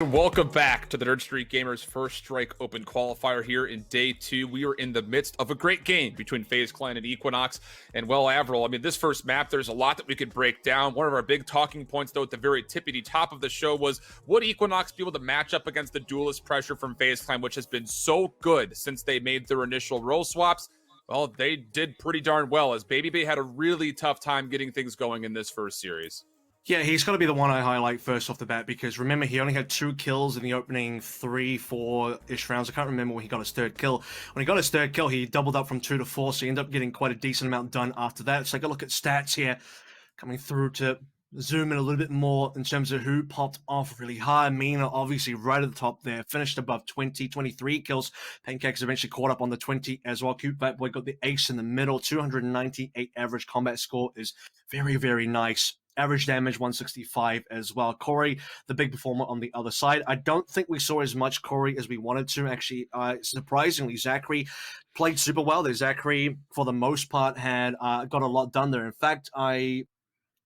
Welcome back to the Nerd Street Gamers First Strike Open Qualifier here in day 2. We are in the midst of a great game between FaZe Clan and EQUINOX. And well, Avril, I mean, this first map, there's a lot that we could break down. One of our big talking points, though, at the very tippity top of the show was, would EQUINOX be able to match up against the duelist pressure from FaZe Clan, which has been so good since they made their initial role swaps? Well, they did pretty darn well, as Baby Bay had a really tough time getting things going in this first series. Yeah, he's got to be the one I highlight first off the bat, because remember, he only had 2 kills in the opening 3-4-ish rounds. I can't remember when he got his 3rd kill. When he got his 3rd kill, he doubled up from 2 to 4, so he ended up getting quite a decent amount done after that. Let's take a look at stats here, coming through to zoom in a little bit more in terms of who popped off really high. Mina, obviously, right at the top there, finished above 20, 23 kills. Pancake's eventually caught up on the 20 as well. Cute Fat Boy got the ace in the middle. 298 average combat score is very, very nice. Average damage 165 as well. Corey, the big performer on the other side. I don't think we saw as much Corey as we wanted to. Actually, surprisingly, Zachary played super well there. Zachary, for the most part, had got a lot done there. In fact, I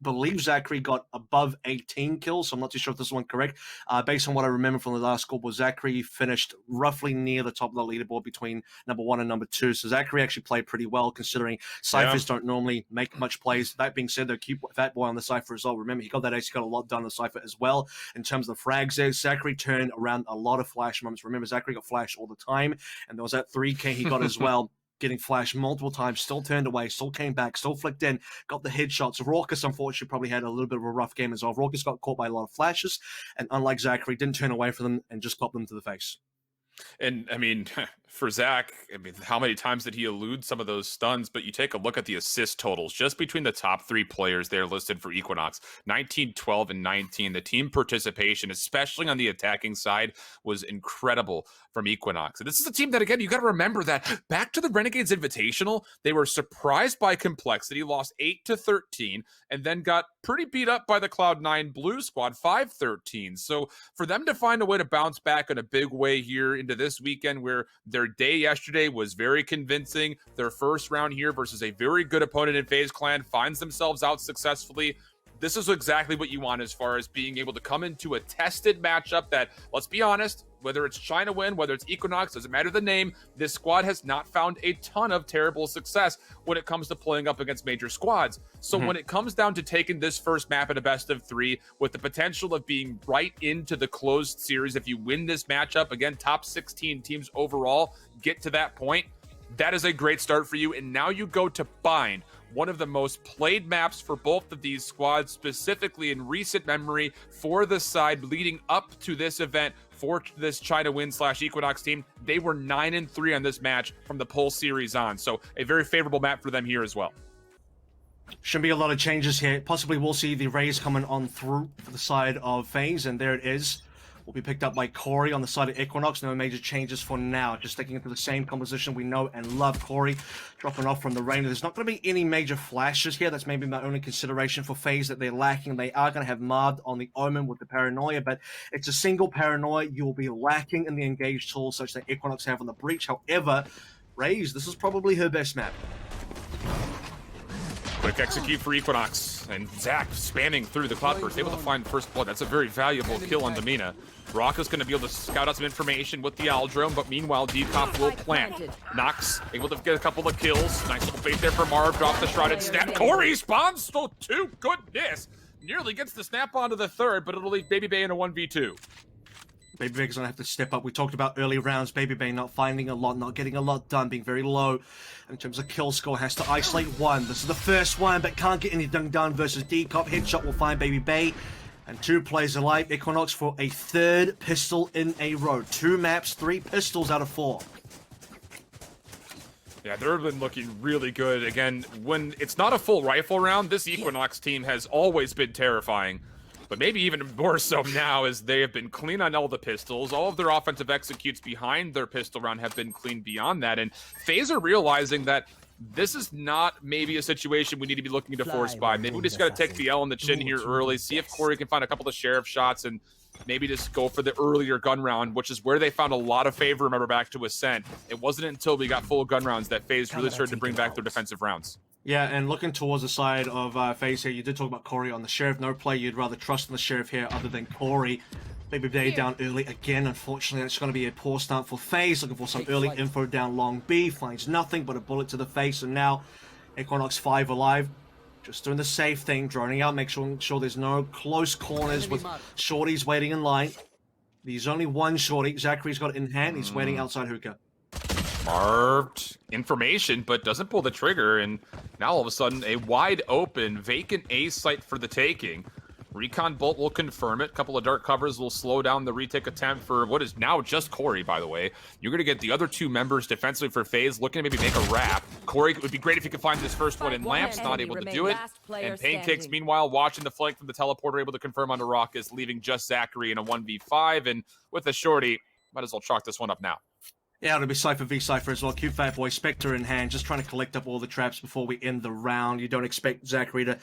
believe Zachary got above 18 kills, so I'm not too sure if this is one correct. Based on what I remember from the last score, was Zachary finished roughly near the top of the leaderboard between number 1 and number 2. So Zachary actually played pretty well, considering Cyphers don't normally make much plays. That being said, though, keep Fat Boy on the Cypher as well. Remember, he got that ace, he got a lot done on the Cypher as well. In terms of the frags there, Zachary turned around a lot of flash moments. Remember, Zachary got flashed all the time, and there was that 3K he got as well. Getting flashed multiple times, still turned away, still came back, still flicked in, got the headshots. Raucus, unfortunately, probably had a little bit of a rough game as well. Raucus got caught by a lot of flashes, and unlike Zachary, didn't turn away from them and just popped them to the face. And I mean, for Zach, I mean, how many times did he elude some of those stuns? But you take a look at the assist totals just between the top 3 players there listed for EQUINOX, 19, 12, and 19. The team participation, especially on the attacking side, was incredible from EQUINOX. And this is a team that, again, you got to remember that back to the Renegades Invitational, they were surprised by complexity, lost 8-13, and then got pretty beat up by the Cloud9 Blue squad, 5-13. So for them to find a way to bounce back in a big way here into this weekend, where their day yesterday was very convincing, their first round here versus a very good opponent in FaZe Clan finds themselves out successfully. This is exactly what you want as far as being able to come into a tested matchup that, let's be honest, whether it's China Win, whether it's EQUINOX, doesn't matter the name, this squad has not found a ton of terrible success when it comes to playing up against major squads. So when it comes down to taking this first map at a best of 3 with the potential of being right into the closed series, if you win this matchup, again, top 16 teams overall get to that point, that is a great start for you. And now you go to bind one of the most played maps for both of these squads, specifically in recent memory for the side leading up to this event for this China Win / EQUINOX team. They were 9-3 on this match from the Pulse series on. So a very favorable map for them here as well. Shouldn't be a lot of changes here. Possibly we'll see the Rays coming on through for the side of FaZe, and there it is. Will be picked up by Corey on the side of EQUINOX. No major changes for now. Just sticking into the same composition we know and love. Corey dropping off from the rain. There's not going to be any major flashes here. That's maybe my only consideration for FaZe that they're lacking. They are going to have Marved on the Omen with the Paranoia, but it's a single Paranoia. You'll be lacking in the engaged tools such that EQUINOX have on the Breach. However, Raze, this is probably her best map. Quick execute for EQUINOX, and Zach spamming through the Cloudburst, able to find first blood. That's a very valuable kill on Domina. Rocco's going to be able to scout out some information with the Aldrome, but meanwhile, Decop will plant. Nox able to get a couple of kills. Nice little bait there for Marv, drop the shrouded snap. Corey spawns, still 2, goodness! Nearly gets the snap onto the 3rd, but it'll leave Baby Bay in a 1v2. Baby Bay's gonna have to step up. We talked about early rounds, Baby Bay not finding a lot, not getting a lot done, being very low in terms of kill score. Has to isolate one. This is the first one, but can't get anything done versus Decop. Headshot will find Baby Bay. And 2 plays alive. EQUINOX for a 3rd pistol in a row. 2 maps, 3 pistols out of 4. Yeah, they've been looking really good. Again, when it's not a full rifle round, this EQUINOX team has always been terrifying. But maybe even more so now, as they have been clean on all the pistols. All of their offensive executes behind their pistol round have been clean beyond that. And FaZe are realizing that this is not maybe a situation we need to be looking to force by. Maybe we just got to take the L on the chin here early, see if Corey can find a couple of sheriff shots, and maybe just go for the earlier gun round, which is where they found a lot of favor, remember, back to Ascent. It wasn't until we got full gun rounds that FaZe really started to bring back their defensive rounds. Yeah, and looking towards the side of FaZe here, you did talk about Corey on the Sheriff. No play you'd rather trust in the Sheriff here other than Corey. Baby Day down early again. Unfortunately, that's going to be a poor start for FaZe. Looking for some early info down long B. Finds nothing but a bullet to the face. And now EQUINOX 5 alive. Just doing the safe thing. Droning out. Make sure there's no close corners with shorties waiting in line. There's only one shorty. Zachary's got it in hand. He's waiting outside hookah. Marked information, but doesn't pull the trigger. And now all of a sudden, a wide open, vacant A site for the taking. Recon Bolt will confirm it. A couple of dark covers will slow down the retake attempt for what is now just Corey, by the way. You're going to get the other two members defensively for FaZe, looking to maybe make a wrap. Corey, it would be great if he could find this first one in Lamps, not able to do it. And Pancakes, meanwhile, watching the flank from the teleporter, able to confirm onto Raucus, leaving just Zachary in a 1v5. And with a shorty, might as well chalk this one up now. Yeah, it'll be Cypher v Cypher as well. Cute Fat Boy, Spectre in hand, just trying to collect up all the traps before we end the round. You don't expect Zachary to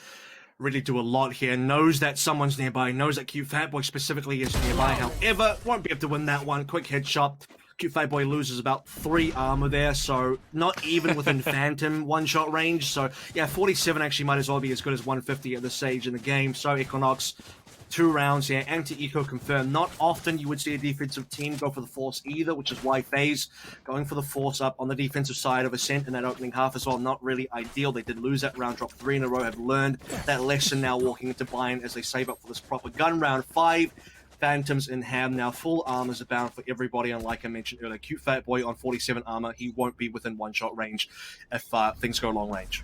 really do a lot here. Knows that someone's nearby, knows that Cute Fat Boy specifically is nearby. However, won't be able to win that one. Quick headshot. Cute Fat Boy loses about 3 armor there, so not even within Phantom one-shot range. So yeah, 47 actually might as well be as good as 150 at this stage in the game. So EQUINOX, 2 rounds here. Anti-eco confirmed. Not often you would see a defensive team go for the force either, which is why FaZe going for the force up on the defensive side of Ascent in that opening half as well. Not really ideal. They did lose that round, drop 3 in a row, have learned that lesson now walking into Bayern as they save up for this proper gun round. 5 Phantoms in hand now. Full armors are bound for everybody, and like I mentioned earlier, Cute Fat Boy on 47 armor. He won't be within one-shot range if things go long range.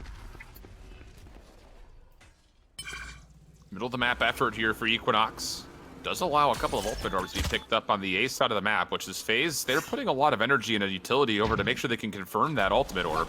Middle of the map effort here for EQUINOX. Does allow a couple of ultimate orbs to be picked up on the A side of the map, which is FaZe. They're putting a lot of energy and a utility over to make sure they can confirm that ultimate orb.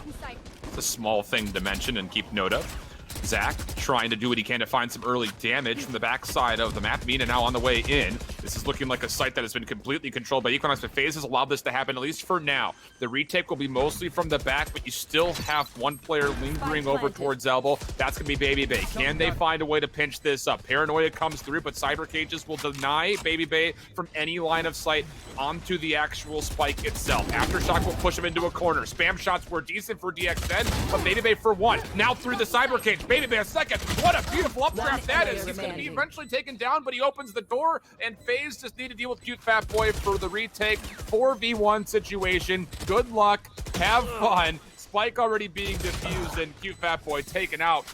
It's a small thing to mention and keep note of. Zach trying to do what he can to find some early damage from the backside of the map. Mina now on the way in. This is looking like a site that has been completely controlled by EQUINOX, but FaZe has allowed this to happen, at least for now. The retake will be mostly from the back, but you still have one player lingering over towards Elbow. That's going to be Baby Bay. Can they find a way to pinch this up? Paranoia comes through, but Cyber Cages will deny Baby Bay from any line of sight onto the actual spike itself. Aftershock will push him into a corner. Spam shots were decent for DXN, but Baby Bay for 1. Now through the Cyber Cage. Baby Bay a second. What a beautiful updraft that is. He's going to be eventually taken down, but he opens the door, and FaZe just need to deal with Cute Fat Boy for the retake. 4v1 situation. Good luck. Have fun. Spike already being defused and Cute Fat Boy taken out.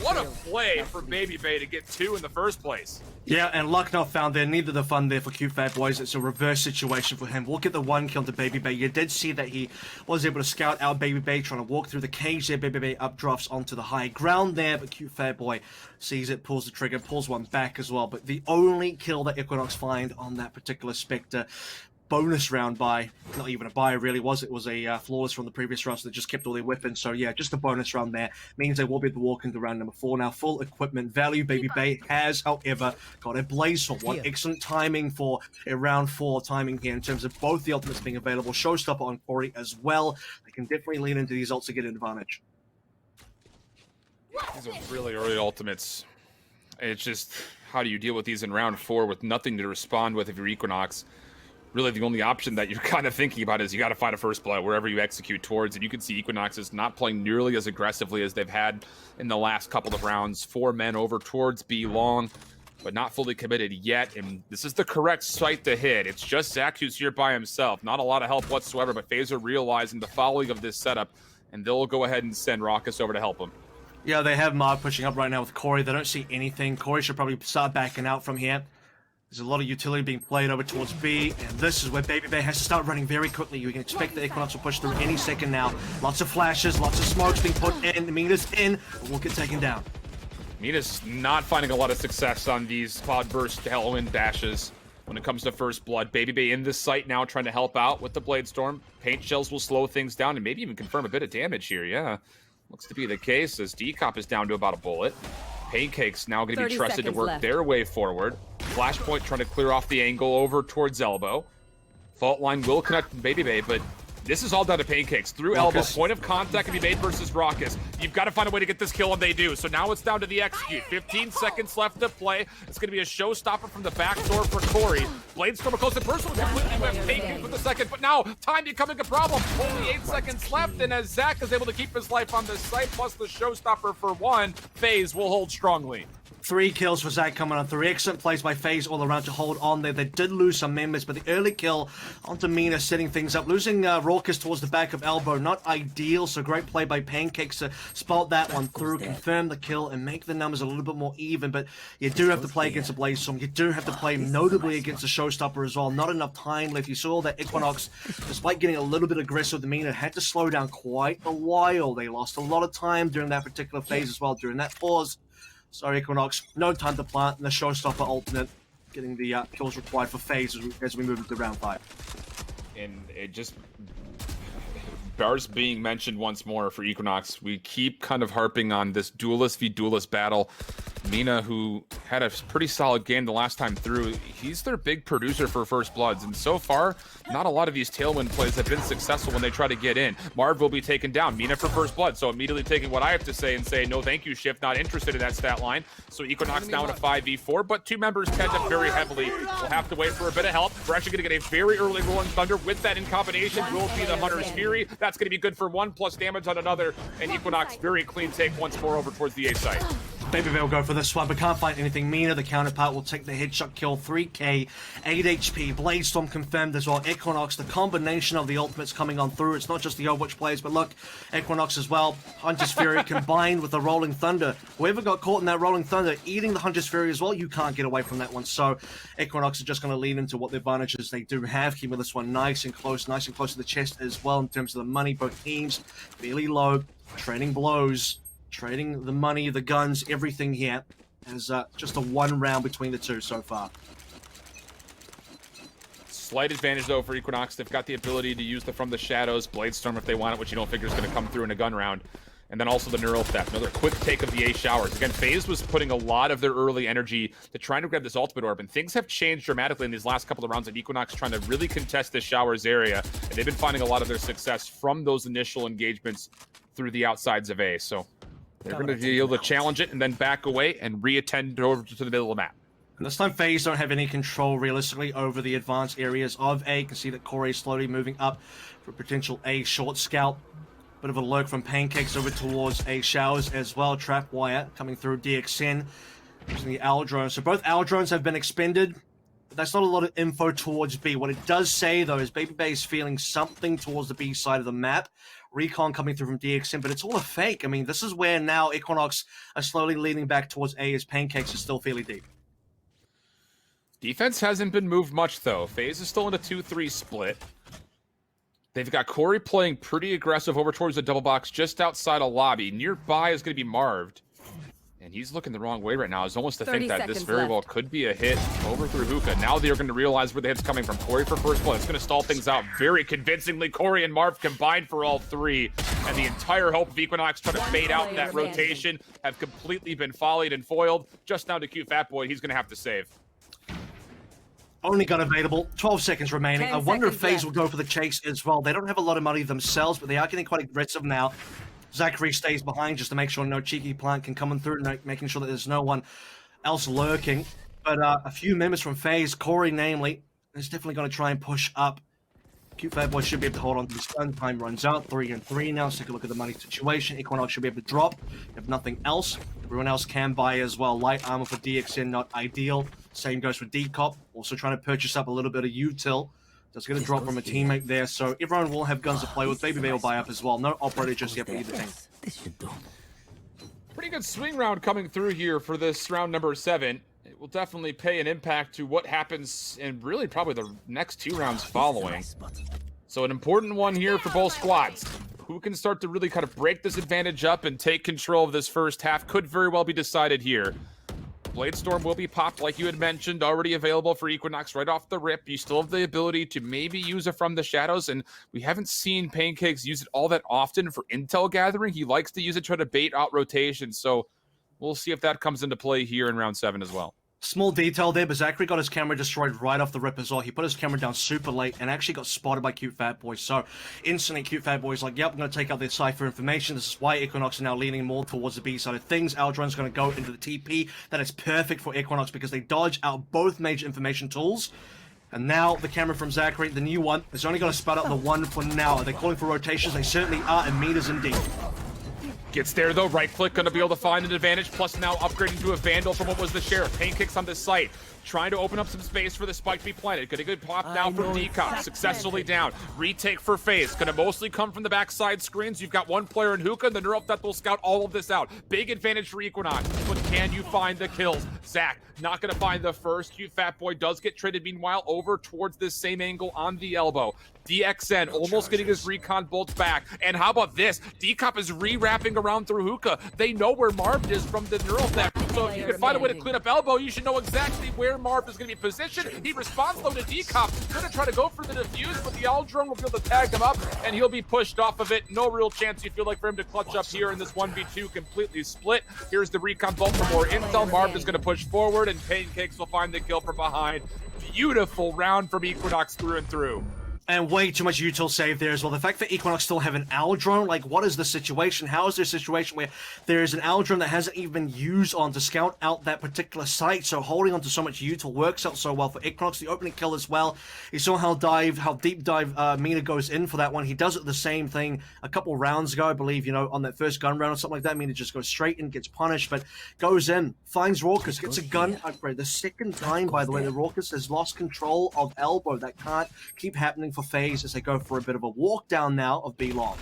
What a play for Baby Bay to get 2 in the first place. Yeah, and luck not found there. Neither the fun there for Cute Fat Boys. It's a reverse situation for him. We'll get the 1 kill to Baby Bay. You did see that he was able to scout out Baby Bay, trying to walk through the cage there. Baby Bay updrafts onto the high ground there, but Cute Fat Boy sees it, pulls the trigger, pulls one back as well. But the only kill that EQUINOX find on that particular Spectre, bonus round buy, not even a buy really it was a flawless from the previous round, so they just kept all their weapons. So yeah, just a bonus round there means they will be able to walk into round number 4. Now full equipment value. Baby Bay has, however, got a Blaze Sword. One excellent timing for a round 4 timing here in terms of both the ultimates being available. Showstopper on Corey as well. They can definitely lean into these ults to get an advantage. These are really early ultimates. It's just, how do you deal with these in round 4 with nothing to respond with if you're EQUINOX? Really, the only option that you're kind of thinking about is you got to find a first blood wherever you execute towards. And you can see EQUINOX is not playing nearly as aggressively as they've had in the last couple of rounds. 4 men over towards B long, but not fully committed yet. And this is the correct site to hit. It's just Zach who's here by himself. Not a lot of help whatsoever, but FaZe are realizing the following of this setup, and they'll go ahead and send Raucus over to help him. Yeah, they have Marv pushing up right now with Corey. They don't see anything. Corey should probably start backing out from here. There's a lot of utility being played over towards B, and this is where Baby Bay has to start running very quickly. You can expect the EQUINOX will push through any second now. Lots of flashes, lots of smokes being put in. Mina's in, but will get taken down. Mina's not finding a lot of success on these Cloud Burst Halloween dashes when it comes to first blood. Baby Bay in this site now trying to help out with the Blade Storm. Paint shells will slow things down and maybe even confirm a bit of damage here. Yeah, looks to be the case as D-Cop is down to about a bullet. Pancakes now going to be trusted to work their way forward. Flashpoint trying to clear off the angle over towards Elbow. Fault line will connect with Baby Bay, but this is all down to Pancakes. Through Elbow, point of contact can be made versus Raucus. You've got to find a way to get this kill, and they do. So now it's down to the execute. 15 seconds left to play. It's going to be a showstopper from the back door for Corey. Bladestorm close to personal, completely left Pancakes for the second, but now time becoming a problem. Only 8 seconds left, and as Zach is able to keep his life on this site, plus the showstopper for 1, FaZe will hold strongly. 3 kills for Zach coming on through. Excellent plays by FaZe all around to hold on there. They did lose some members, but the early kill onto Mina setting things up. Losing Raucus towards the back of Elbow, not ideal, so great play by Pancakes to spot that one through, confirm the kill, and make the numbers a little bit more even, but you do have to play against a Bladestorm. You do have to play notably against a Showstopper as well. Not enough time left. You saw that Equinox, despite getting a little bit aggressive with the Mina, had to slow down quite a while. They lost a lot of time during that particular phase as well, during that pause. So Equinox, no time to plant, and the Showstopper ultimate, getting the kills required for FaZe as we move into round 5. And it just bears being mentioned once more for Equinox. We keep kind of harping on this duelist v duelist battle. Mina, who had a pretty solid game the last time through, he's their big producer for First Bloods, and so far, not a lot of these Tailwind plays have been successful when they try to get in. Marv will be taken down, Mina for First Blood, so immediately taking what I have to say and say, no thank you, Shift, not interested in that stat line. So Equinox down to 5v4, but 2 members tend up very heavily. We'll have to wait for a bit of help. We're actually going to get a very early Rolling Thunder with that in combination. Will be the Hunter's Fury. That's going to be good for 1 plus damage on another, and Equinox very clean take once more over towards the A site. Baby will go for this one, but can't find anything. Mina, the counterpart, will take the headshot kill. 3k, 8 HP. Bladestorm confirmed as well. Equinox, the combination of the ultimates coming on through. It's not just the Overwatch players, but look, Equinox as well. Hunter's Fury combined with the Rolling Thunder. Whoever got caught in that Rolling Thunder, eating the Hunter's Fury as well, you can't get away from that one. So Equinox are just going to lean into what the advantages they do have. Keeping this one nice and close to the chest as well in terms of the money. Both teams fairly low, trading blows. Trading the money, the guns, everything here as just a 1 round between the two so far. Slight advantage, though, for Equinox. They've got the ability to use the From the Shadows, Bladestorm if they want it, which you don't figure is going to come through in a gun round. And then also the Neural Theft, another quick take of the A showers. Again, FaZe was putting a lot of their early energy to trying to grab this ultimate orb, and things have changed dramatically in these last couple of rounds of Equinox trying to really contest this showers area. And they've been finding a lot of their success from those initial engagements through the outsides of A. So they're going to be able to challenge it and then back away and re-attend over to the middle of the map. And this time, FaZe don't have any control, realistically, over the advanced areas of A. You can see that Corey is slowly moving up for a potential A short scout. Bit of a lurk from Pancakes over towards A showers as well. Trap wire coming through DXN using the Owl drone. So both Owl drones have been expended. But that's not a lot of info towards B. What it does say, though, is Baby Bay is feeling something towards the B side of the map. Recon coming through from DXN, but it's all a fake. I mean, this is where now Equinox are slowly leaning back towards A as Pancakes is still fairly deep. Defense hasn't been moved much, though. FaZe is still in a 2-3 split. They've got Corey playing pretty aggressive over towards the double box just outside a lobby. Nearby is going to be Marved. And he's looking the wrong way right now. It's almost to think that this very well could be a hit over through Hookah. Now they're going to realize where the hit's coming from. Corey for First Blood. It's going to stall things out very convincingly. Corey and Marv combined for all 3. And the entire hope of Equinox trying to fade out in that rotation have completely been follied and foiled. Just now to Cute Fat Boy. He's going to have to save. Only gun available, 12 seconds remaining. I wonder if FaZe will go for the chase as well. They don't have a lot of money themselves, but they are getting quite aggressive now. Zachary stays behind just to make sure no cheeky plant can come in through, making sure that there's no one else lurking. But a few members from FaZe, Corey namely, is definitely going to try and push up. Cute Fat Boy should be able to hold on to the stun. Time runs out, 3 and 3 now. Let's take a look at the money situation. Equinox should be able to drop, if nothing else. Everyone else can buy as well. Light armor for DXN, not ideal. Same goes for Decop. Also trying to purchase up a little bit of util. Just going to drop from a teammate there, so everyone will have guns to play with. Baby Bay will buy up as well. No operator just yet for either team. Pretty good swing round coming through here for this round number 7. It will definitely pay an impact to what happens in really probably the next 2 rounds following. So an important one here for both squads. Who can start to really kind of break this advantage up and take control of this first half could very well be decided here. Bladestorm will be popped, like you had mentioned, already available for Equinox right off the rip. You still have the ability to maybe use it from the shadows, and we haven't seen Pancakes use it all that often for intel gathering. He likes to use it to try to bait out rotations, so we'll see if that comes into play here in round 7 as well. Small detail there, but Zachary got his camera destroyed right off the rip as well. He put his camera down super late and actually got spotted by Cute Fat Boy. So instantly Cute Fat Boy's like, yep, I'm going to take out their Cypher information. This is why Equinox are now leaning more towards the B side of things. Aldron's going to go into the TP. That is perfect for Equinox because they dodge out both major information tools. And now the camera from Zachary, the new one, is only going to spot out the one for now. Are they calling for rotations? They certainly are, and meters indeed. Gets there though, right click, gonna be able to find an advantage, plus now upgrading to a Vandal from what was the Sheriff. Pain kicks on this site, trying to open up some space for the spike to be planted. Gonna get pop now from Decop, successfully down. Retake for FaZe, gonna mostly come from the backside screens. You've got one player in Hookah, the Neural Theft will scout all of this out. Big advantage for Equinox, but can you find the kills? Zach, not gonna find the first. Cute Fat Boy does get traded meanwhile over towards this same angle on the elbow. DXN almost getting his recon bolts back. And how about this? Decop is re-wrapping around through Hookah. They know where Marv is from the Neural Theft. So if you can find a way to clean up elbow, you should know exactly where Marv is going to be positioned. He responds though to Decop. Going to try to go for the defuse, but the Aldrone will be able to tag him up, and he'll be pushed off of it. No real chance you feel like for him to clutch up here in this 1v2 completely split. Here's the recon bolt for more intel. Marv is going to push forward, and Pancakes will find the kill from behind. Beautiful round from Equinox through and through. And way too much util save there as well. The fact that Equinox still have an Aldrone, like, what is the situation? How is there a situation where there is an Aldrone that hasn't even been used on to scout out that particular site? So holding on to so much util works out so well for Equinox. The opening kill as well. You saw how deep dive Mina goes in for that one. He does it the same thing a couple rounds ago, I believe, you know, on that first gun round or something like that. Mina just goes straight in, gets punished, but goes in, finds Raucus, gets a gun upgrade. The second time, by the way, the Raucus has lost control of elbow. That can't keep happening for FaZe as they go for a bit of a walk down now of B long.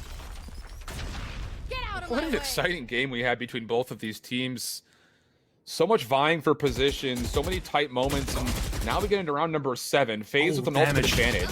What an exciting game we had between both of these teams. So much vying for position, so many tight moments, and now we get into round number 7. FaZe with an ultimate advantage.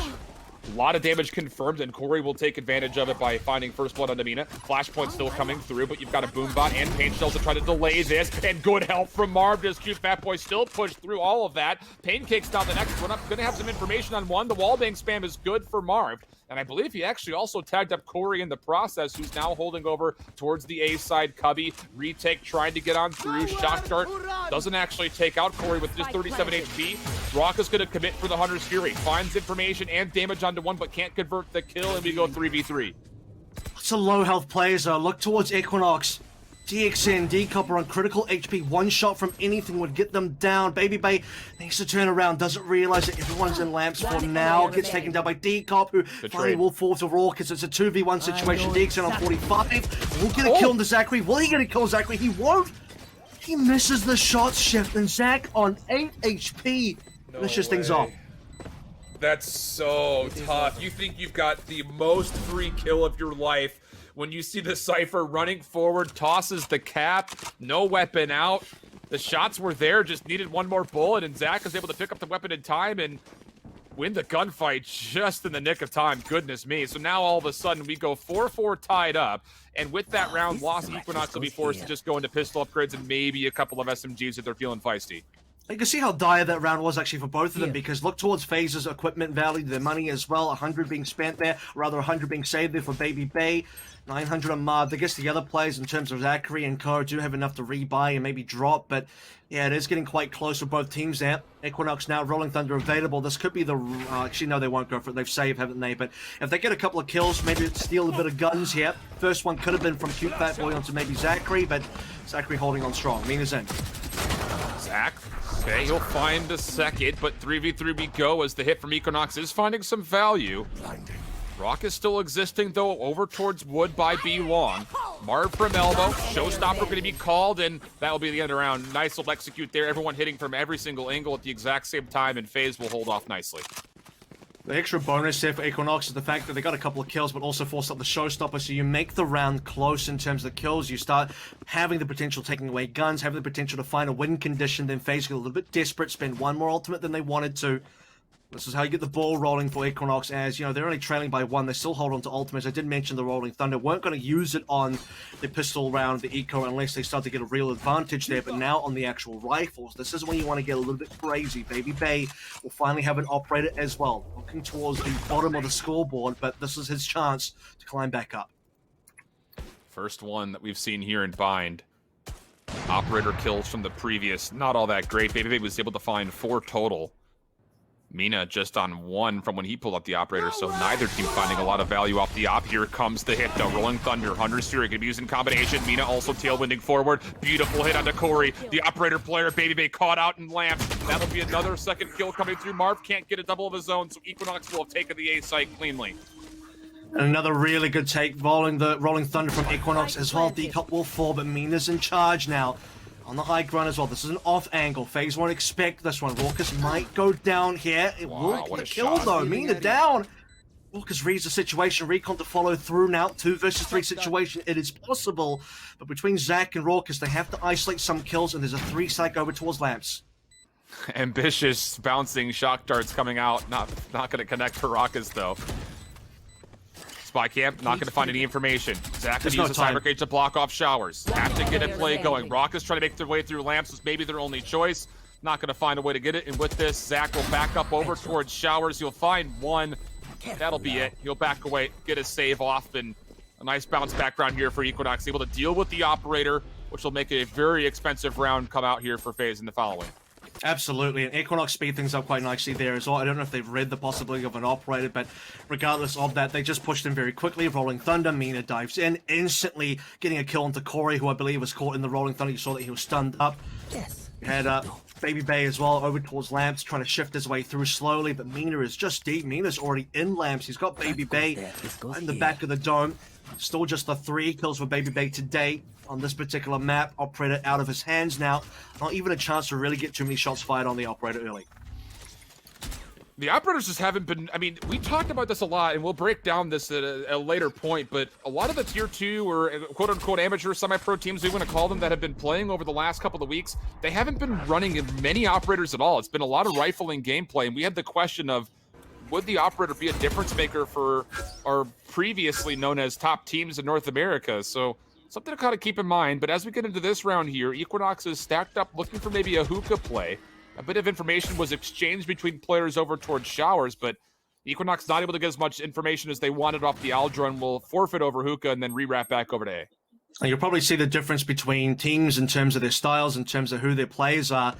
A lot of damage confirmed, and Corey will take advantage of it by finding first blood on Mina. Flashpoint still coming through, but you've got a Boombot and Pain Shells to try to delay this, and good help from Marv. Does Cute Fat Boy still push through all of that? Paincake's now the next one up. Gonna have some information on one. The wallbang spam is good for Marv. And I believe he actually also tagged up Corey in the process, who's now holding over towards the A side. Cubby, retake, trying to get on through. Shock dart doesn't actually take out Corey with just 37 HP. Rock is going to commit for the Hunter's Fury. Finds information and damage onto one, but can't convert the kill, and we go 3v3. It's a low health player, though. Look towards Equinox. DXN, Decopper on critical HP. One shot from anything would get them down. Baby Bay needs to turn around. Doesn't realize that everyone's in lamps for now. Gets taken down by Decop, who finally will fall to Raucus. It's a 2v1 situation. DXN on 45. Will get a kill on the Zachary. Will he get a kill on Zachary? He won't. He misses the shot shift, and Zach on 8 HP. Finishes things off. That's so tough. You think you've got the most free kill of your life when you see the Cypher running forward, tosses the cap, no weapon out. The shots were there, just needed one more bullet, and Zach is able to pick up the weapon in time and win the gunfight just in the nick of time. Goodness me. So now all of a sudden we go 4-4 tied up, and with that round lost, Equinox will be forced to just go into pistol upgrades and maybe a couple of SMGs if they're feeling feisty. You can see how dire that round was actually for both of them, because look towards FaZe's equipment value, their money as well. 100 being spent there, or rather 100 being saved there for Baby Bay. 900 on Marv. I guess the other players in terms of Zachary and Co do have enough to rebuy and maybe drop, but yeah, it is getting quite close for both teams there. Equinox now, Rolling Thunder available. This could be the... actually, no, they won't go for it. They've saved, haven't they? But if they get a couple of kills, maybe steal a bit of guns here. First one could have been from Cute Fat Boy onto maybe Zachary, but Zachary holding on strong. Mina's in. Zach, okay, he'll find a second, but 3v3 we go as the hit from Equinox is finding some value. Rock is still existing, though, over towards Wood by B Long. Marv from elbow. Showstopper going to be called, and that will be the end of round. Nice little execute there. Everyone hitting from every single angle at the exact same time, and FaZe will hold off nicely. The extra bonus here for Equinox is the fact that they got a couple of kills, but also forced up the Showstopper, so you make the round close in terms of the kills. You start having the potential taking away guns, having the potential to find a win condition, then FaZe get a little bit desperate, spend one more ultimate than they wanted to. This is how you get the ball rolling for Equinox, as, you know, they're only trailing by 1. They still hold on to ultimates. I did mention the Rolling Thunder. Weren't going to use it on the pistol round, the Eco, unless they start to get a real advantage there. But now on the actual rifles, this is when you want to get a little bit crazy. Baby Bay will finally have an operator as well, looking towards the bottom of the scoreboard, but this is his chance to climb back up. First one that we've seen here in Bind. Operator kills from the previous, not all that great. Baby Bay was able to find 4 total. Mina just on 1 from when he pulled up the operator, so neither team finding a lot of value off the op. Here comes the hit, though. Rolling Thunder, Hunter's Fury gonna be used in combination. Mina also tailwinding forward. Beautiful hit onto Corey. The operator player, Baby Bay, caught out in lamp. That'll be another second kill coming through. Marv can't get a double of his own, so Equinox will have taken the A site cleanly. And another really good take, rolling Thunder from EQUINOX as well. Decop will fall, but Mina's in charge now. On the high ground as well. This is an off angle. FaZe won't expect this one. Raucus might go down here. It will get a kill though. Mina down. Raucus reads the situation. Recon to follow through now. 2 versus 3 situation. It is possible. But between Zach and Raucus, they have to isolate some kills, and there's a 3-stack over towards Lamps. Ambitious bouncing shock darts coming out. Not going to connect for Raucus though. Spy camp, not going to find any information. Zach can use the cyber cage to block off showers. Have to get a play going. Raucus trying to make their way through Lamps is maybe their only choice. Not going to find a way to get it. And with this, Zach will back up over towards showers. You'll find one. That'll be it. He'll back away, get his save off, and a nice bounce back round here for EQUINOX. Able to deal with the operator, which will make a very expensive round come out here for FaZe in the following. Absolutely, and EQUINOX speed things up quite nicely there as well. I don't know if they've read the possibility of an operator, but regardless of that, they just pushed him very quickly. Rolling Thunder, Mina dives in, instantly getting a kill onto Corey, who I believe was caught in the Rolling Thunder. You saw that he was stunned up. Yes. You had Baby Bay as well over towards Lamps, trying to shift his way through slowly, but Mina is just deep. Mina's already in Lamps. He's got Baby Bay in the back of the dome. Still just the 3 kills for Baby Bay today on this particular map. Operator out of his hands now. Not even a chance to really get too many shots fired on the operator early. The operators just haven't been, I mean, we talked about this a lot, and we'll break down this at a later point, but a lot of the tier 2 or quote-unquote amateur semi-pro teams, we want to call them, that have been playing over the last couple of weeks, they haven't been running many operators at all. It's been a lot of rifling gameplay, and we had the question of, would the operator be a difference maker for our previously known as top teams in North America? So something to kind of keep in mind. But as we get into this round here, EQUINOX is stacked up looking for maybe a hookah play. A bit of information was exchanged between players over towards showers, but EQUINOX not able to get as much information as they wanted off the Aldra and will forfeit over hookah and then re-wrap back over to A. And you'll probably see the difference between teams in terms of their styles, in terms of who their players are.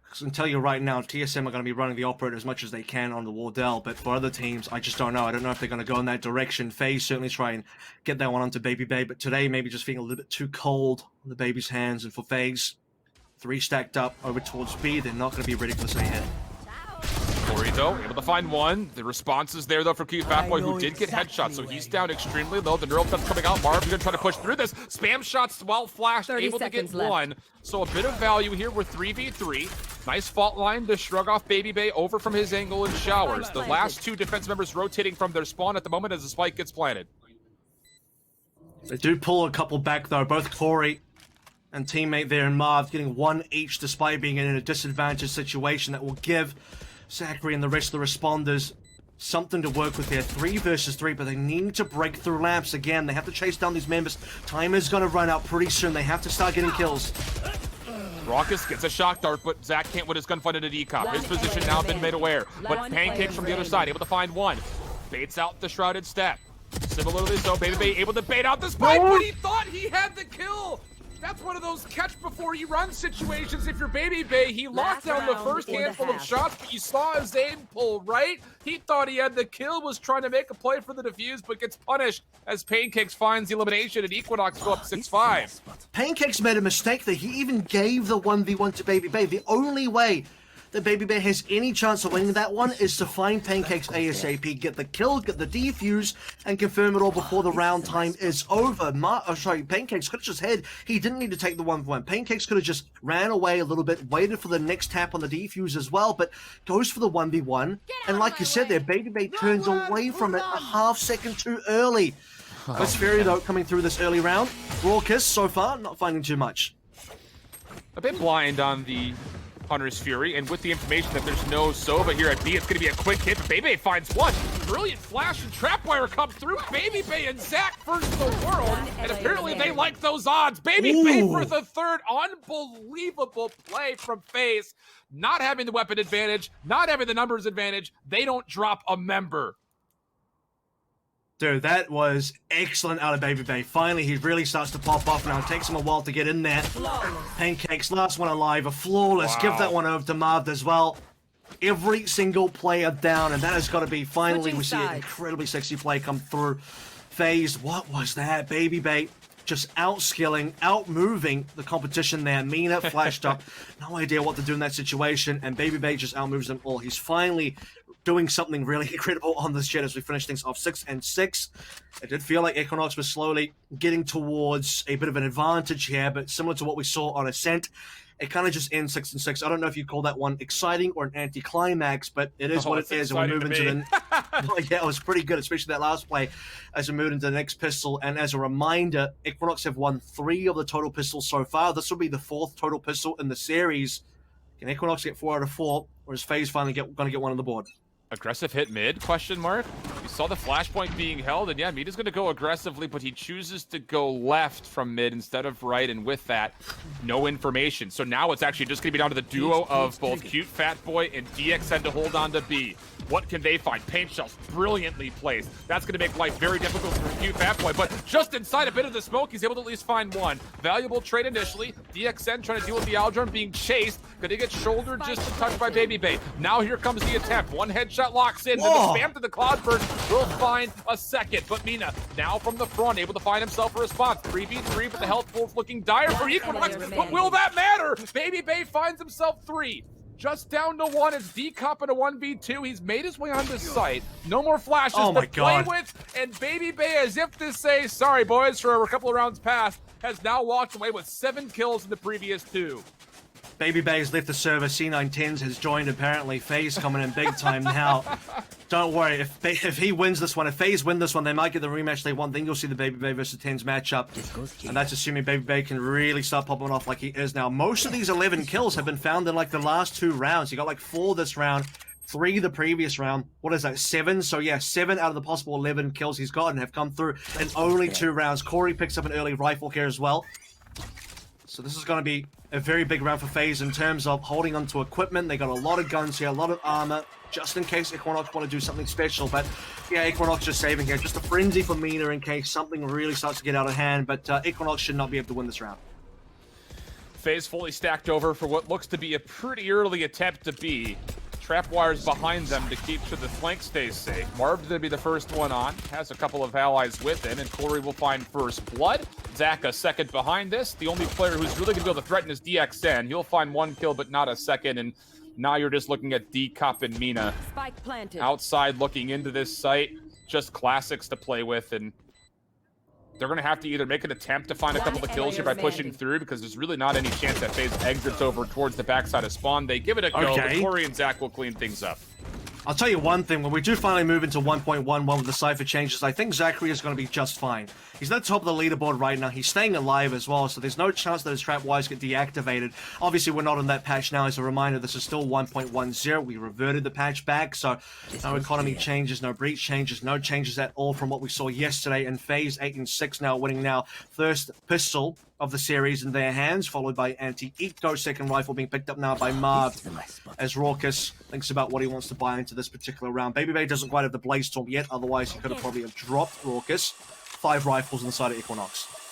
I can tell you right now, TSM are going to be running the operator as much as they can on the Wardell, but for other teams, I just don't know. I don't know if they're going to go in that direction. FaZe certainly try and get that one onto Baby Bay, but today maybe just feeling a little bit too cold on the Baby's hands. And for FaZe, 3 stacked up over towards B, they're not going to be ready for this ahead. Corey, though, able to find one. The response is there, though, for Cute Fat Boy, who did get headshots, so he's down extremely low. The neural pep's coming out. Marv's going to try to push through this. Spam shots while flashed, able to get one. So a bit of value here. We're 3v3. Nice fault line to shrug off Baby Bay over from his angle in showers. The last 2 defense members rotating from their spawn at the moment as the spike gets planted. They do pull a couple back, though. Both Corey and teammate there and Marv getting 1 each despite being in a disadvantaged situation that will give Zachary and the rest of the responders something to work with here. 3 versus 3, but they need to break through Lamps again. They have to chase down these members. Time is going to run out pretty soon. They have to start getting kills. Raucus gets a shock dart, but Zach can't win his gunfight into decop. His position now been made aware, but Pancakes from the other side, able to find one. Baits out the shrouded step. Similarly so, Baby Bay able to bait out the spike, but he thought he had the kill! That's one of those catch before you run situations. If you're Baby Bay, he locked down the first handful of shots, but you saw his aim pull right. He thought he had the kill, was trying to make a play for the defuse, but gets punished as Pancakes finds the elimination and EQUINOX go up 6-5. Pancakes made a mistake there. He even gave the 1v1 to Baby Bay. The only way that Baby Bay has any chance of winning that one is to find Pancakes ASAP, get the kill, get the defuse, and confirm it all before the round time is over. Pancakes could have just had, he didn't need to take the 1v1. Pancakes could have just ran away a little bit, waited for the next tap on the defuse as well, but goes for the 1v1. And like you said there, Baby Bay turns away from it a half second too early. That's Fury, though, coming through this early round. Raucus, so far, not finding too much. A bit blind on the Hunter's Fury, and with the information that there's no Sova here at B, it's going to be a quick hit. Baby Bay finds one. Brilliant flash and trapwire come through. Baby Bay and Zach versus the world, and apparently they like those odds. Baby Bay for the 3rd. Unbelievable play from FaZe. Not having the weapon advantage, not having the numbers advantage. They don't drop a member. Dude, that was excellent out of Baby Bay. Finally, he really starts to pop off now. It takes him a while to get in there. Pancakes, last one alive, a flawless. Wow. Give that one over to Marv as well. Every single player down, and that has got to be, finally, we see an incredibly sexy play come through. FaZe, what was that? Baby Bay just outskilling, outmoving the competition there. Mina flashed up. No idea what to do in that situation, and Baby Bay just outmoves them all. He's finally doing something really incredible on this jet as we finish things off 6-6. It did feel like EQUINOX was slowly getting towards a bit of an advantage here, but similar to what we saw on Ascent, it kind of just ends 6-6. I don't know if you call that one exciting or an anticlimax, but it is what it is. And we move into the well, yeah, it was pretty good, especially that last play as we move into the next pistol. And as a reminder, EQUINOX have won 3 of the total pistols so far. This will be the 4th total pistol in the series. Can EQUINOX get 4 out of 4, or is FaZe finally going to get one on the board? Aggressive hit mid, question mark? You saw the flashpoint being held, and yeah, Mid is going to go aggressively, but he chooses to go left from mid instead of right, and with that, no information. So now it's actually just going to be down to the duo of both Cute Fat Boy and DXN to hold on to B. What can they find? Paint shells, brilliantly placed. That's going to make life very difficult for Cute Fat Boy, but just inside a bit of the smoke, he's able to at least find one. Valuable trade initially. DXN trying to deal with the Aldron being chased. Going to get shouldered just a touch by Baby Bay. Now here comes the attempt. One headshot locks in. Then the spam to the Cloudburst will find a second. But Mina, now from the front, able to find himself a response. 3v3, but the health pool's looking dire for EQUINOX. But will that matter? Baby Bay finds himself 3. Just down to 1. It's D-Cup in a 1v2. He's made his way onto site. No more flashes to play with. And Baby Bay, as if to say, sorry, boys, for a couple of rounds past, has now walked away with 7 kills in the previous 2. Baby Bay has left the server. C910s has joined, apparently. FaZe coming in big time now. Don't worry, if he wins this one, if FaZe win this one, they might get the rematch they want. Then you'll see the Baby Bay versus 10s matchup. And that's assuming Baby Bay can really start popping off like he is now. Most of these 11 kills have been found in like the last 2 rounds. He got like 4 this round, 3 the previous round. What is that, 7? So yeah, 7 out of the possible 11 kills he's gotten have come through in only 2 rounds. Corey picks up an early rifle here as well. So this is going to be a very big round for FaZe in terms of holding onto equipment. They got a lot of guns here, a lot of armor, just in case EQUINOX want to do something special. But yeah, EQUINOX just saving here. Just a frenzy for Mina in case something really starts to get out of hand. But EQUINOX should not be able to win this round. FaZe fully stacked over for what looks to be a pretty early attempt to B. Trap wires behind them to keep sure the flank stays safe. Marv's going to be the first one on. Has a couple of allies with him, and Corey will find first blood. Zach a second behind this. The only player who's really going to be able to threaten is DXN. He'll find 1 kill, but not a second, and now you're just looking at D-Cup and Mina. Spike planted. Outside looking into this site. Just classics to play with, and they're going to have to either make an attempt to find a couple of kills here by pushing through, because there's really not any chance that FaZe exits over towards the backside of spawn. They give it a go, but Corey and Zach will clean things up. I'll tell you one thing, when we do finally move into 1.11 with the Cypher changes, I think Zachary is going to be just fine. He's at the top of the leaderboard right now. He's staying alive as well, so there's no chance that his trap wires get deactivated. Obviously, we're not on that patch now. As a reminder, this is still 1.10. We reverted the patch back, so no economy changes, no breach changes, no changes at all from what we saw yesterday. And FaZe 8-6 now, winning now. First pistol of the series in their hands, followed by Anti-Eco. Second rifle being picked up now by Marv as Raucus thinks about what he wants to buy into this particular round. Baby Bay doesn't quite have the Blaze Storm yet, otherwise he could have probably dropped Raucus. 5 rifles on the side of EQUINOX.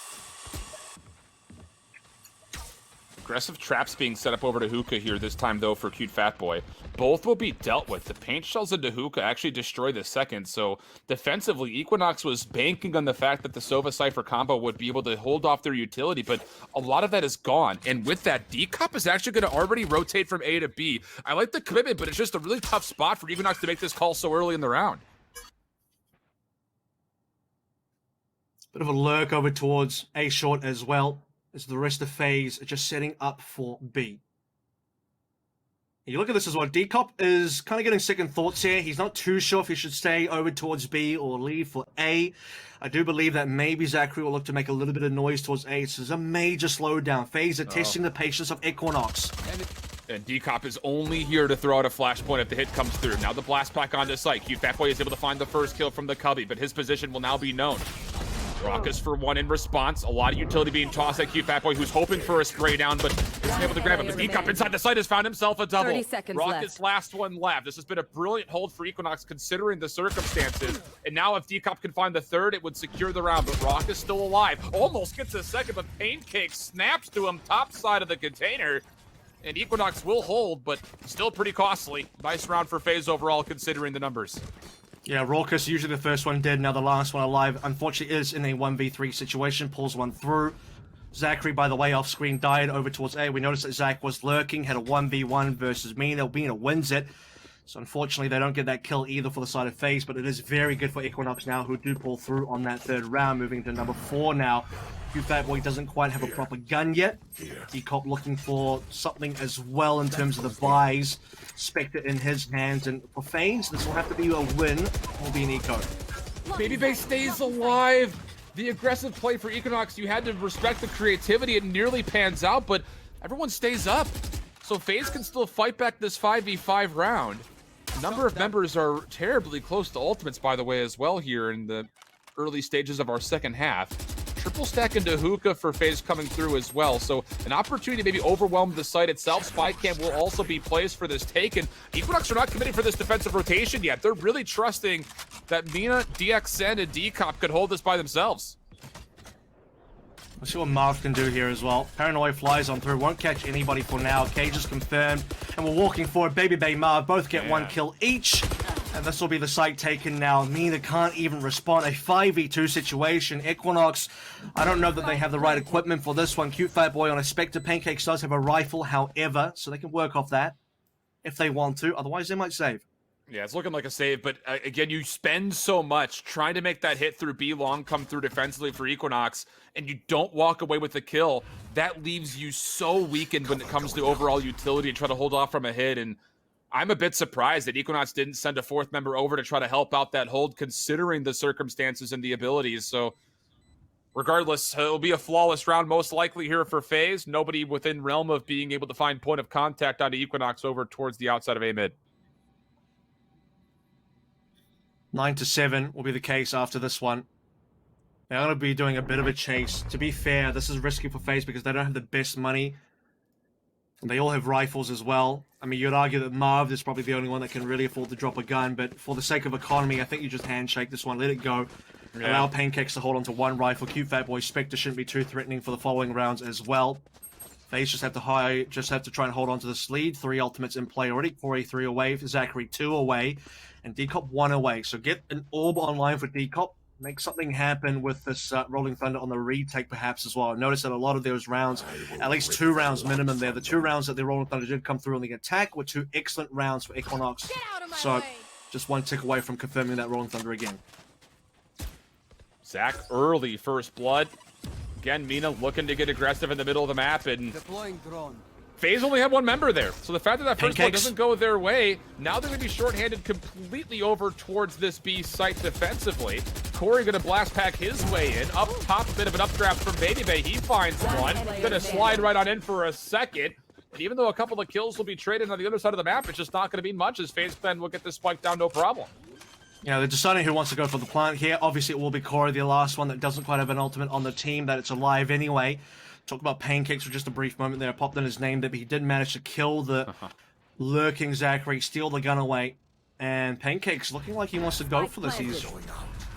Aggressive traps being set up over to Hookah here this time, though, for Cute Fat Boy. Both will be dealt with. The paint shells into Hookah actually destroy the second, so defensively, EQUINOX was banking on the fact that the Sova Cypher combo would be able to hold off their utility, but a lot of that is gone. And with that, D-Cup is actually going to already rotate from A to B. I like the commitment, but it's just a really tough spot for EQUINOX to make this call so early in the round. Bit of a lurk over towards A short as well, as the rest of FaZe are just setting up for B. You look at this as well, D-Cop is kind of getting second thoughts here. He's not too sure if he should stay over towards B or leave for A. I do believe that maybe Zachary will look to make a little bit of noise towards A. So there's a major slowdown. FaZe are testing the patience of EQUINOX. And D-Cop is only here to throw out a flashpoint if the hit comes through. Now the blast pack onto site. Cute Fat Boy is able to find the first kill from the Cubby, but his position will now be known. Raucus for 1 in response. A lot of utility being tossed at Cute Fat Boy, who's hoping for a spray down, but isn't able to grab it. But D-Cup inside the site has found himself a double. 30 seconds Raucus last one left. This has been a brilliant hold for EQUINOX considering the circumstances. And now if D-Cup can find the third, it would secure the round. But Raucus still alive. Almost gets a second, but Pancake snaps to him top side of the container. And EQUINOX will hold, but still pretty costly. Nice round for FaZe overall considering the numbers. Yeah, Raucus, usually the first one dead, now the last one alive. Unfortunately, is in a 1v3 situation, pulls one through. Zachary, by the way, off screen died over towards A. We noticed that Zach was lurking, had a 1v1 versus Mina. Mina wins it. So unfortunately, they don't get that kill either for the side of FaZe, but it is very good for EQUINOX now, who do pull through on that third round, moving to number 4 now. Fatboy doesn't quite have a proper gun yet. Decop looking for something as well in terms of the buys. Spectre in his hands, and for FaZe, this will have to be a win. Will be an eco. Baby stays alive. The aggressive play for EQUINOX, you had to respect the creativity. It nearly pans out, but everyone stays up. So FaZe can still fight back this 5v5 round. A number of members are terribly close to ultimates, by the way, as well here in the early stages of our second half. Triple stack into hookah for FaZe coming through as well. So an opportunity to maybe overwhelm the site itself. Spy cam will also be placed for this take, and EQUINOX are not committing for this defensive rotation yet. They're really trusting that Mina, DXN, and Decop could hold this by themselves. Let's see what Marv can do here as well. Paranoid flies on through, won't catch anybody for now. Cage is confirmed, and we're walking forward. Baby Bay, Marv both get 1 kill each. And this will be the site taken now. Mina can't even respond. A 5v2 situation. EQUINOX, I don't know that they have the right equipment for this one. Cute Fat Boy on a Spectre. Pancakes does have a rifle, however, so they can work off that if they want to. Otherwise, they might save. Yeah, it's looking like a save, but again, you spend so much trying to make that hit through B long come through defensively for EQUINOX, and you don't walk away with the kill. That leaves you so weakened when it comes to overall utility and try to hold off from a hit. And I'm a bit surprised that EQUINOX didn't send a 4th member over to try to help out that hold, considering the circumstances and the abilities. So regardless, it'll be a flawless round most likely here for FaZe. Nobody within realm of being able to find point of contact onto EQUINOX over towards the outside of A mid. 9-7 will be the case after this one. They're going to be doing a bit of a chase. To be fair, this is risky for FaZe because they don't have the best money. And they all have rifles as well. I mean, you'd argue that Marv is probably the only one that can really afford to drop a gun, but for the sake of economy, I think you just handshake this one, let it go. Yeah. Allow Pancakes to hold on to 1 rifle. Cute Fat Boy Spectre shouldn't be too threatening for the following rounds as well. FaZe just have to try and hold on to this lead. 3 ultimates in play already. Corey 3 away, Zachary 2 away, and Decop 1 away. So get an orb online for Decop. Make something happen with this Rolling Thunder on the retake perhaps as well. Notice that a lot of those rounds, at least 2 rounds minimum there. The 2 rounds that the Rolling Thunder did come through on the attack were 2 excellent rounds for EQUINOX. So just 1 tick away from confirming that Rolling Thunder again. Zach early first blood. Again, Mina looking to get aggressive in the middle of the map, and deploying drone. FaZe only had 1 member there. So the fact that first blood doesn't go their way, now they're going to be shorthanded completely over towards this B site defensively. Corey going to blast pack his way in. Up top, a bit of an updraft from Baby Bay. He finds one. Going to slide right on in for a second. And even though a couple of kills will be traded on the other side of the map, it's just not going to be much as FaZe then will get this spike down no problem. Yeah, they're deciding who wants to go for the plant here. Obviously, it will be Corey, the last one that doesn't quite have an ultimate on the team, that it's alive anyway. Talk about Pancakes for just a brief moment there. I popped in his name there, but he did manage to kill the lurking Zachary, steal the gun away. And Pancakes looking like he wants to go for this. He's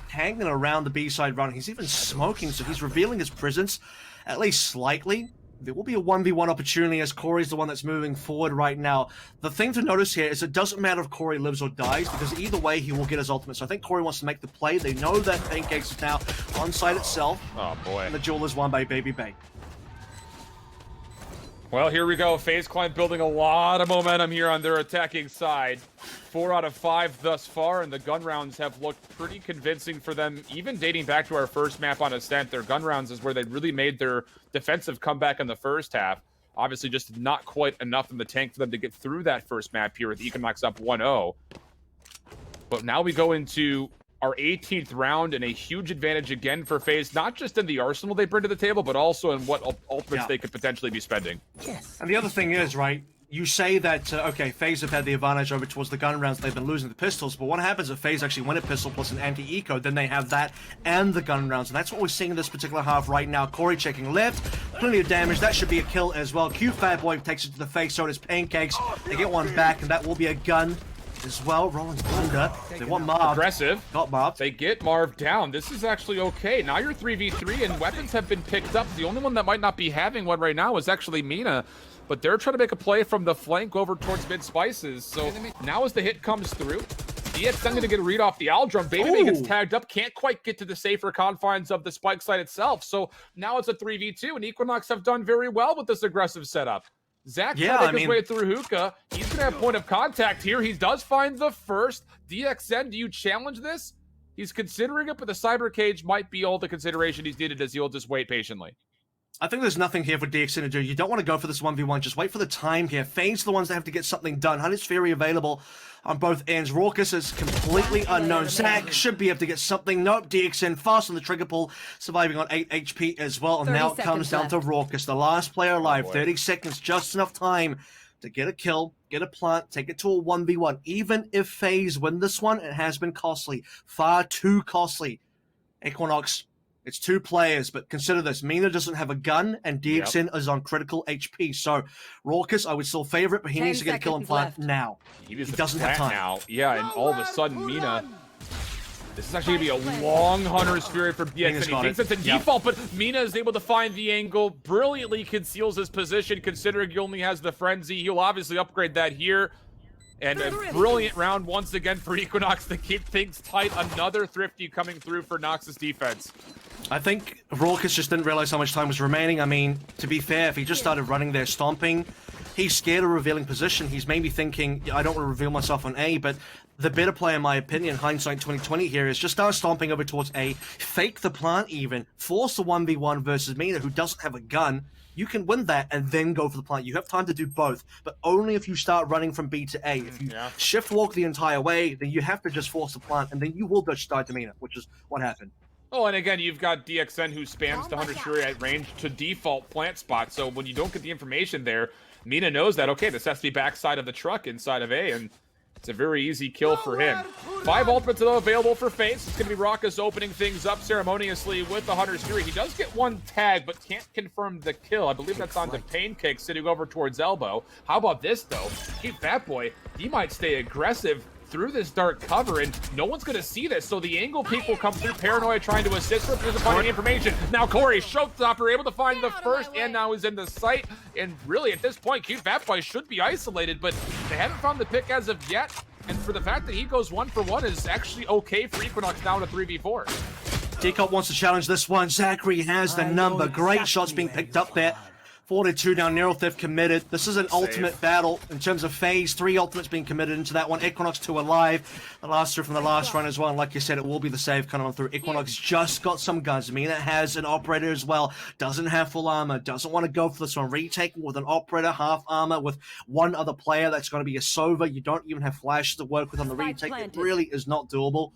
hanging around the B-side run. He's even smoking, so he's revealing his presence, at least slightly. There will be a 1v1 opportunity as Corey's the one that's moving forward right now. The thing to notice here is it doesn't matter if Corey lives or dies, because either way he will get his ultimate. So I think Corey wants to make the play. They know that Pancakes is now on site itself. Oh boy. And the duel is won by Baby Bay. Well, here we go. FaZe Clan building a lot of momentum here on their attacking side. 4 out of 5 thus far, and the gun rounds have looked pretty convincing for them, even dating back to our first map on Ascent. Their gun rounds is where they really made their defensive comeback in the first half. Obviously, just not quite enough in the tank for them to get through that first map here with EQUINOX up 1-0. But now we go into our 18th round, and a huge advantage again for FaZe, not just in the arsenal they bring to the table, but also in what ultimates they could potentially be spending. Yes. And the other thing is, right, you say that, okay, FaZe have had the advantage over towards the gun rounds, they've been losing the pistols, but what happens if FaZe actually win a pistol plus an anti-eco, then they have that and the gun rounds, and that's what we're seeing in this particular half right now. Corey checking left, plenty of damage, that should be a kill as well. Cute Fat Boy takes it to the face, so does Pancakes. They get one back, and that will be a gun as well. Rolling Thunder. They want Marv. Aggressive. Got Marv. They get Marv down. This is actually okay. Now you're 3v3 and weapons have been picked up. The only one that might not be having one right now is actually Mina. But they're trying to make a play from the flank over towards mid Spices. So now as the hit comes through, DXN going to get a read off the Aldrum. Baby Bay gets tagged up. Can't quite get to the safer confines of the spike site itself. So now it's a 3v2 and EQUINOX have done very well with this aggressive setup. Zach Yeah, trying to make his I mean- way through hookah. He's going to have point of contact here. He does find the first. DXN, do you challenge this? He's considering it, but the cyber cage might be all the consideration he's needed as he'll just wait patiently. I think there's nothing here for DXN to do. You don't want to go for this 1v1. Just wait for the time here. FAZE the ones that have to get something done. Hunter's Fury available on both ends. Raucus is completely unknown. Zach should be able to get something. Nope, DXN fast on the trigger pull, surviving on 8 HP as well. And now it comes down to Raucus, the last player alive. 30 seconds, just enough time to get a kill, get a plant, take it to a 1v1. Even if FAZE win this one, it has been costly. Far too costly. EQUINOX, it's 2 players, but consider this. Mina doesn't have a gun, and DXN is on critical HP. So, Raucus, I would still favor it, but he needs to get a kill and plant now. He doesn't have time. now. Yeah, and all of a sudden, Mina... This is actually going to be a long Hunter's Fury for DXN. He thinks it's a default, but Mina is able to find the angle, brilliantly conceals his position, considering he only has the Frenzy. He'll obviously upgrade that here. And a brilliant round once again for EQUINOX to keep things tight. Another Thrifty coming through for Nox's defense. I think Raucus just didn't realize how much time was remaining. I mean, to be fair, if he just started running there stomping, he's scared of revealing position. He's maybe thinking, I don't want to reveal myself on A, but the better play, in my opinion, hindsight 2020 here, is just start stomping over towards A, fake the plant even, force the 1v1 versus Mina, who doesn't have a gun. You can win that and then go for the plant. You have time to do both, but only if you start running from B to A. If you shift walk the entire way, then you have to just force the plant, and then you will just start to Mina, which is what happened. Oh, and again, you've got DXN who spams the Hunter's Fury at range to default plant spot, so when you don't get the information there, Mina knows that, okay, this has to be backside of the truck inside of A, and it's a very easy kill for him. 5 ultimates though available for FAZE. It's going to be Raucus opening things up ceremoniously with the Hunter's Fury. He does get 1 tag, but can't confirm the kill. I believe that's on the Pancake sitting over towards Elbow. How about this though? Keep Fatboy. He might stay aggressive through this dark cover, and no one's going to see this, so the angle peek will come through. Paranoia trying to assist her, doesn't find any information. Now Corey, Showstopper, able to find the first, and now he's in the sight, and really at this point, Cute Fatboy should be isolated, but they haven't found the pick as of yet, and for the fact that he goes 1 for 1 is actually okay for EQUINOX down to 3v4. Decop wants to challenge this one. Zachary has the number. Great shots being picked up there. 4-2 now, Neural Theft committed. This is an ultimate battle in terms of FAZE. 3 ultimates being committed into that one. EQUINOX 2 alive. The last 2 from the last run as well. And like you said, it will be the save coming on through. EQUINOX just got some guns. Mina has an operator as well. Doesn't have full armor. Doesn't want to go for this one. Retaking with an operator, half armor, with 1 other player. That's going to be a Sova. You don't even have flash to work with on the retake. It really is not doable.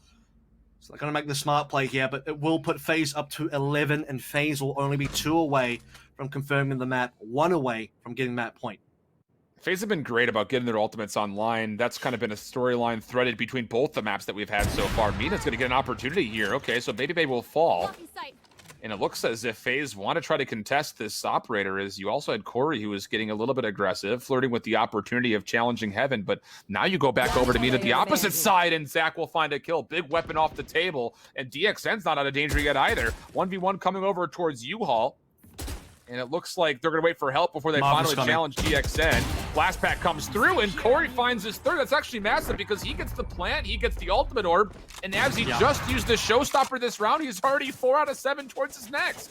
So they're going to make the smart play here, but it will put FAZE up to 11, and FAZE will only be 2 away from confirming the map, 1 away from getting that point. FaZe have been great about getting their ultimates online. That's kind of been a storyline threaded between both the maps that we've had so far. Mina's going to get an opportunity here. Okay, so Baby Bay will fall. And it looks as if FaZe want to try to contest this operator, as you also had Corey, who was getting a little bit aggressive, flirting with the opportunity of challenging Heaven. But now you go back over to Mina the opposite side, and Zach will find a kill. Big weapon off the table, and DXN's not out of danger yet either. 1v1 coming over towards U-Haul. And it looks like they're going to wait for help before they finally challenge DXN. Blast Pack comes through, and Corey finds his 3rd. That's actually massive because he gets the plant, he gets the ultimate orb, and as he just used the showstopper this round, he's already 4 out of 7 towards his next.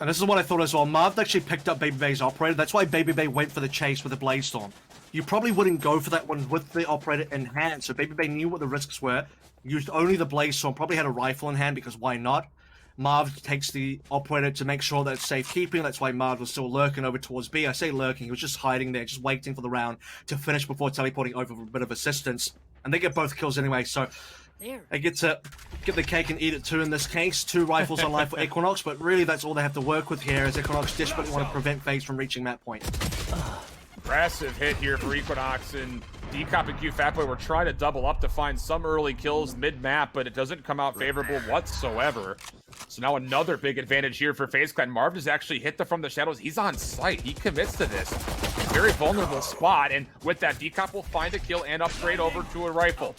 And this is what I thought as well. Marv actually picked up Baby Bay's operator. That's why Baby Bay went for the chase with the Blaze Storm. You probably wouldn't go for that one with the operator in hand, so Baby Bay knew what the risks were, used only the Blaze Storm, probably had a rifle in hand because why not? Marv takes the operator to make sure that it's safekeeping. That's why Marv was still lurking over towards B. I say lurking, he was just hiding there, just waiting for the round to finish before teleporting over for a bit of assistance. And they get both kills anyway, so they get to get the cake and eat it too in this case. 2 rifles online for EQUINOX, but really that's all they have to work with here, as EQUINOX desperately want to prevent FaZe from reaching that point. Impressive hit here for EQUINOX, and Decop and Q Fatboy were trying to double up to find some early kills mid-map, but it doesn't come out favorable whatsoever. So now another big advantage here for FaZe Clan. Marv has actually hit from the shadows. He's on site. He commits to this. Very vulnerable spot, and with that, Decop will find a kill and upgrade over to a rifle.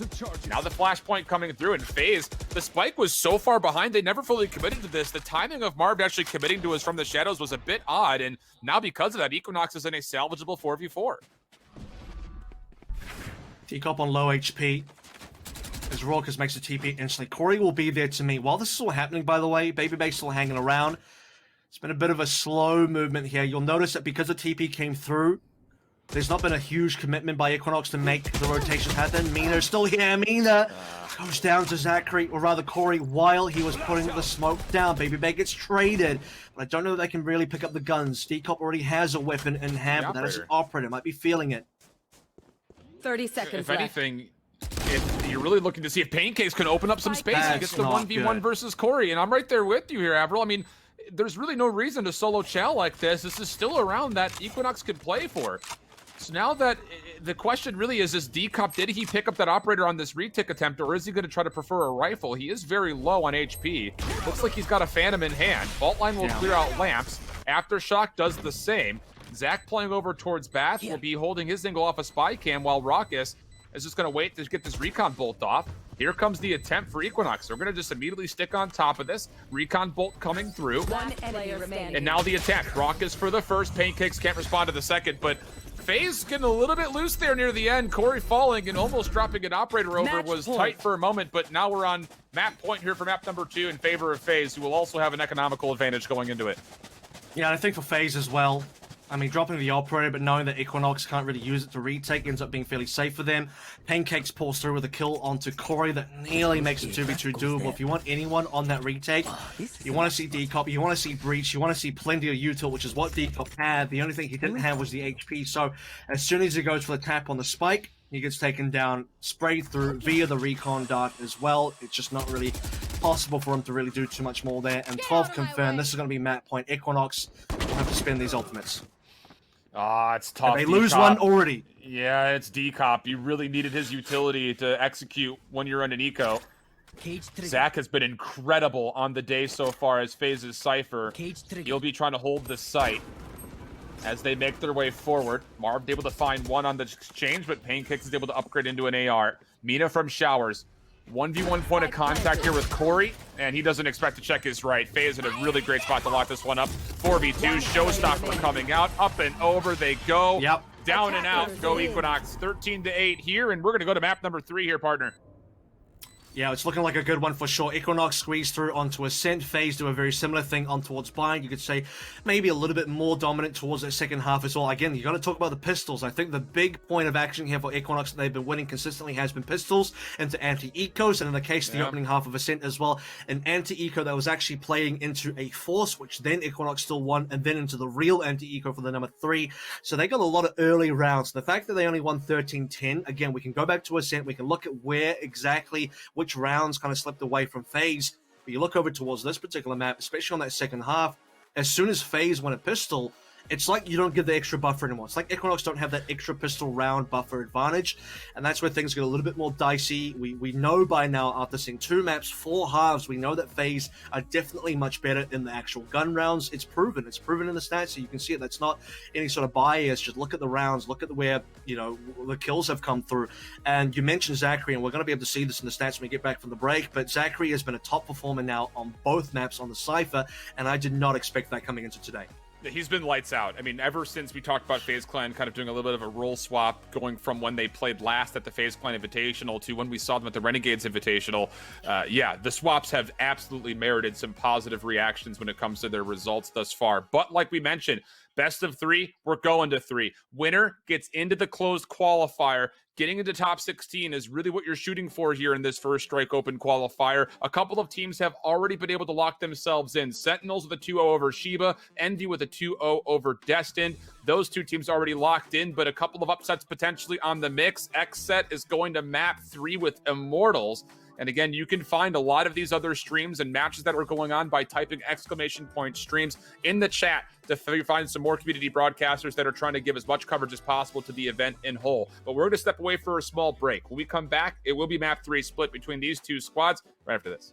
Now the flashpoint coming through, and FaZe, the spike was so far behind, they never fully committed to this. The timing of Marv actually committing to us from the shadows was a bit odd, and now because of that, EQUINOX is in a salvageable 4v4. Decop on low HP. As Raucus makes a TP instantly. Corey will be there to meet. While this is all happening, by the way, Baby Bay's still hanging around. It's been a bit of a slow movement here. You'll notice that because the TP came through, There's not been a huge commitment by EQUINOX to make the rotations happen. Mina's still here. Mina goes down to Zachary, or rather Corey, while he was putting the smoke down. Baby Bay gets traded, but I don't know that they can really pick up the guns. Decop already has a weapon in hand, but that is an operator. Might be feeling it. 30 seconds If left. anything, if you're really looking to see if Pancakes can open up some space That's against the not 1v1 good. versus Corey, and I'm right there with you here, Avril. I mean, there's really no reason to solo chow like this. This is still a round that EQUINOX could play for. So now that the question really is Decop, did he pick up that operator on this retake attempt, or is he going to try to prefer a rifle? He is very low on HP. Looks like he's got a Phantom in hand. Vault Line will clear out lamps. Aftershock does the same. Zach playing over towards Bath will be holding his angle off a spy cam, while Raucus is just going to wait to get this recon bolt off. Here comes the attempt for EQUINOX. They're going to just immediately stick on top of this. Recon bolt coming through. One enemy remaining. And now the attempt. Raucus for the first. Pancakes can't respond to the second, but FaZe getting a little bit loose there near the end. Corey falling and almost dropping an operator over Match was point. tight for a moment, but now we're on map point here for map number 2 in favor of FaZe, who will also have an economical advantage going into it. Yeah, and I think for FaZe as well, I mean, dropping the operator, but knowing that EQUINOX can't really use it to retake ends up being fairly safe for them. Pancakes pulls through with a kill onto Corey that nearly makes it 2v2 doable. If you want anyone on that retake, you want to see Decop, you want to see Breach, you want to see plenty of util, which is what Decop had. The only thing he didn't have was the HP, so as soon as he goes for the tap on the spike, he gets taken down, sprayed through via the recon dart as well. It's just not really possible for him to really do too much more there. And 12 confirmed, this is going to be map point. EQUINOX will have to spin these ultimates. Ah, it's tough. And they lose one already. Yeah, it's Decop. You really needed his utility to execute when you're in an eco. Zach has been incredible on the day so far as FaZe's Cypher. He'll be trying to hold the site as they make their way forward. Marv able to find one on the exchange, but Pancakes is able to upgrade into an AR. Mina from Showers. 1v1 point of contact here with Corey, and he doesn't expect to check his right. FaZe in a really great spot to lock this one up. 4v2, Showstopper coming out, up and over they go. Yep. Down and out, go EQUINOX. 13-8 here, and we're going to go to map number 3 here, partner. Yeah, it's looking like a good one for sure. EQUINOX squeeze through onto Ascent. FaZe do a very similar thing on towards Bind. You could say maybe a little bit more dominant towards that second half as well. Again, you got to talk about the pistols. I think the big point of action here for EQUINOX that they've been winning consistently has been pistols into anti-ecos, and in the case of the opening half of Ascent as well, an anti-eco that was actually playing into a Force, which then EQUINOX still won, and then into the real anti-eco for the number 3. So they got a lot of early rounds. The fact that they only won 13-10, again, we can go back to Ascent, we can look at where exactly which rounds kind of slipped away from FaZe. But you look over towards this particular map, especially on that second half, as soon as FaZe won a pistol, it's like you don't give the extra buffer anymore. It's like EQUINOX don't have that extra pistol round buffer advantage, and that's where things get a little bit more dicey. We know by now, after seeing 2 maps, 4 halves, we know that FaZe are definitely much better in the actual gun rounds. It's proven. It's proven in the stats, so you can see it. That's not any sort of bias. Just look at the rounds, look at where, you know, the kills have come through. And you mentioned Zachary, and we're going to be able to see this in the stats when we get back from the break, but Zachary has been a top performer now on both maps on the Cypher, and I did not expect that coming into today. He's been lights out. I mean, ever since we talked about FaZe Clan kind of doing a little bit of a role swap, going from when they played last at the FaZe Clan Invitational to when we saw them at the Renegades Invitational, yeah, the swaps have absolutely merited some positive reactions when it comes to their results thus far. But like we mentioned, best of 3, we're going to 3. Winner gets into the closed qualifier. Getting into top 16 is really what you're shooting for here in this first Strike Open qualifier. A couple of teams have already been able to lock themselves in. Sentinels with a 2-0 over Shiba, Envy with a 2-0 over Destined. Those 2 teams already locked in, but a couple of upsets potentially on the mix. Xset is going to map 3 with Immortals. And again, you can find a lot of these other streams and matches that are going on by typing !streams in the chat to find some more community broadcasters that are trying to give as much coverage as possible to the event in whole. But we're going to step away for a small break. When we come back, it will be map 3 split between these 2 squads right after this.